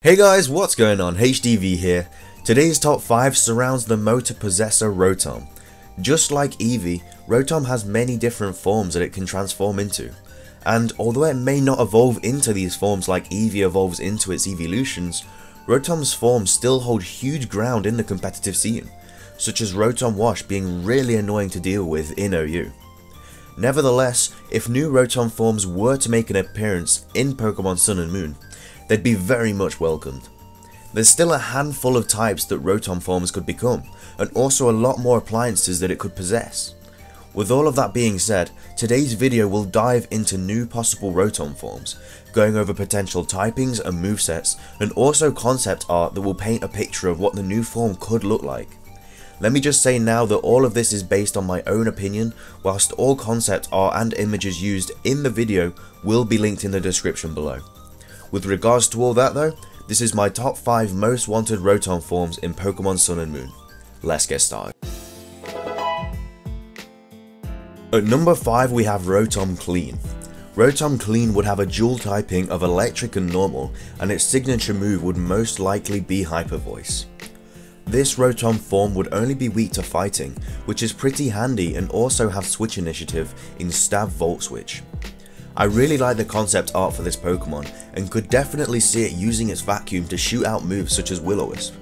Hey guys, what's going on? HDvee here. Today's top 5 surrounds the motor possessor Rotom. Just like Eevee, Rotom has many different forms that it can transform into. And although it may not evolve into these forms like Eevee evolves into its evolutions, Rotom's forms still hold huge ground in the competitive scene, such as Rotom Wash being really annoying to deal with in OU. Nevertheless, if new Rotom forms were to make an appearance in Pokemon Sun and Moon, they'd be very much welcomed. There's still a handful of types that Rotom forms could become, and also a lot more appliances that it could possess. With all of that being said, today's video will dive into new possible Rotom forms, going over potential typings and movesets, and also concept art that will paint a picture of what the new form could look like. Let me just say now that all of this is based on my own opinion, whilst all concept art and images used in the video will be linked in the description below. With regards to all that though, this is my top 5 most wanted Rotom forms in Pokemon Sun and Moon. Let's get started. At number 5 we have Rotom Clean. Rotom Clean would have a dual typing of electric and normal, and its signature move would most likely be Hyper Voice. This Rotom form would only be weak to fighting, which is pretty handy, and also have switch initiative in Stab Volt Switch. I really like the concept art for this Pokemon and could definitely see it using its vacuum to shoot out moves such as Will-O-Wisp.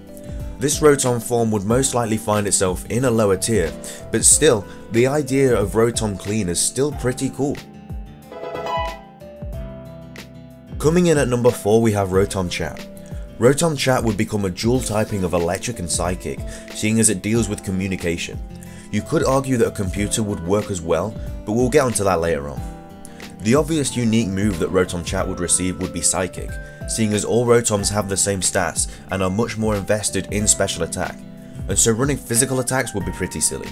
This Rotom form would most likely find itself in a lower tier, but still, the idea of Rotom Clean is still pretty cool. Coming in at number 4 we have Rotom Chat. Rotom Chat would become a dual typing of Electric and Psychic, seeing as it deals with communication. You could argue that a computer would work as well, but we'll get onto that later on. The obvious unique move that Rotom Chat would receive would be Psychic, seeing as all Rotoms have the same stats and are much more invested in special attack, and so running physical attacks would be pretty silly.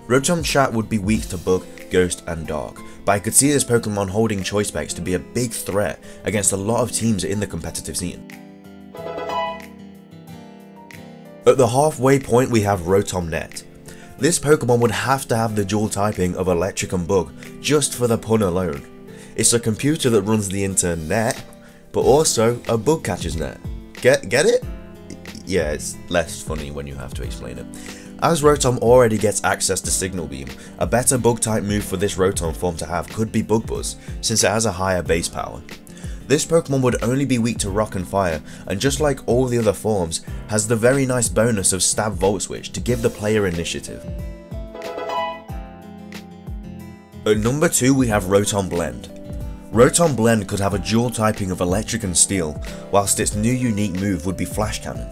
Rotom Chat would be weak to Bug, Ghost and Dark, but I could see this Pokemon holding choice specs to be a big threat against a lot of teams in the competitive scene. At the halfway point we have Rotom Net. This Pokemon would have to have the dual typing of Electric and Bug, just for the pun alone. It's a computer that runs the internet, but also a bug catcher's net. Get it? Yeah, it's less funny when you have to explain it. As Rotom already gets access to Signal Beam, a better bug type move for this Rotom form to have could be Bug Buzz, since it has a higher base power. This Pokemon would only be weak to Rock and Fire, and just like all the other forms, has the very nice bonus of Stab Volt Switch to give the player initiative. At number 2 we have Rotom Blend. Rotom Blend could have a dual typing of Electric and Steel, whilst its new unique move would be Flash Cannon.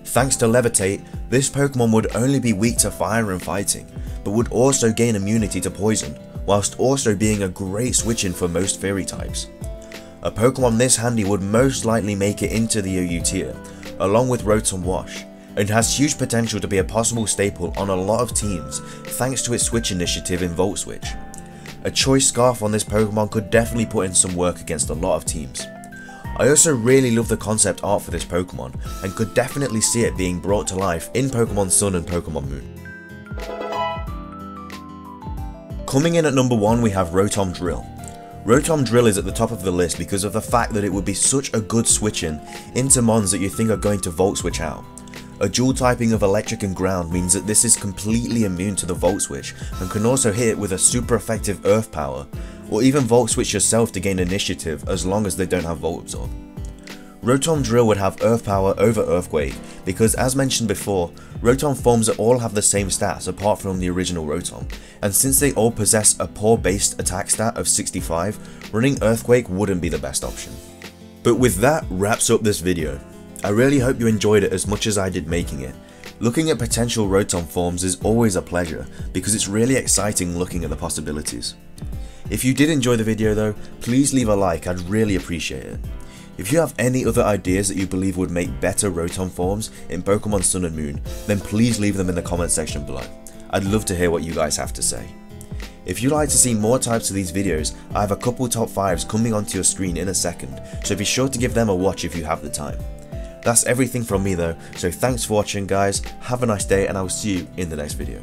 Thanks to Levitate, this Pokemon would only be weak to Fire and Fighting, but would also gain immunity to Poison, whilst also being a great switch-in for most Fairy types. A Pokemon this handy would most likely make it into the OU tier, along with Rotom Wash, and has huge potential to be a possible staple on a lot of teams thanks to its switch initiative in Volt Switch. A choice scarf on this Pokemon could definitely put in some work against a lot of teams. I also really love the concept art for this Pokemon and could definitely see it being brought to life in Pokemon Sun and Pokemon Moon. Coming in at number 1 we have Rotom Drill. Rotom Drill is at the top of the list because of the fact that it would be such a good switch-in into mons that you think are going to Volt Switch out. A dual typing of Electric and Ground means that this is completely immune to the Volt Switch and can also hit it with a super effective Earth power, or even Volt Switch yourself to gain initiative as long as they don't have Volt Absorb. Rotom Drill would have Earth power over Earthquake because, as mentioned before, Rotom forms all have the same stats apart from the original Rotom, and since they all possess a poor based attack stat of 65, running Earthquake wouldn't be the best option. But with that wraps up this video. I really hope you enjoyed it as much as I did making it. Looking at potential Rotom forms is always a pleasure because it's really exciting looking at the possibilities. If you did enjoy the video though, please leave a like, I'd really appreciate it. If you have any other ideas that you believe would make better Rotom forms in Pokemon Sun and Moon, then please leave them in the comment section below. I'd love to hear what you guys have to say. If you'd like to see more types of these videos, I have a couple top 5s coming onto your screen in a second, so be sure to give them a watch if you have the time. That's everything from me though, so thanks for watching guys, have a nice day and I will see you in the next video.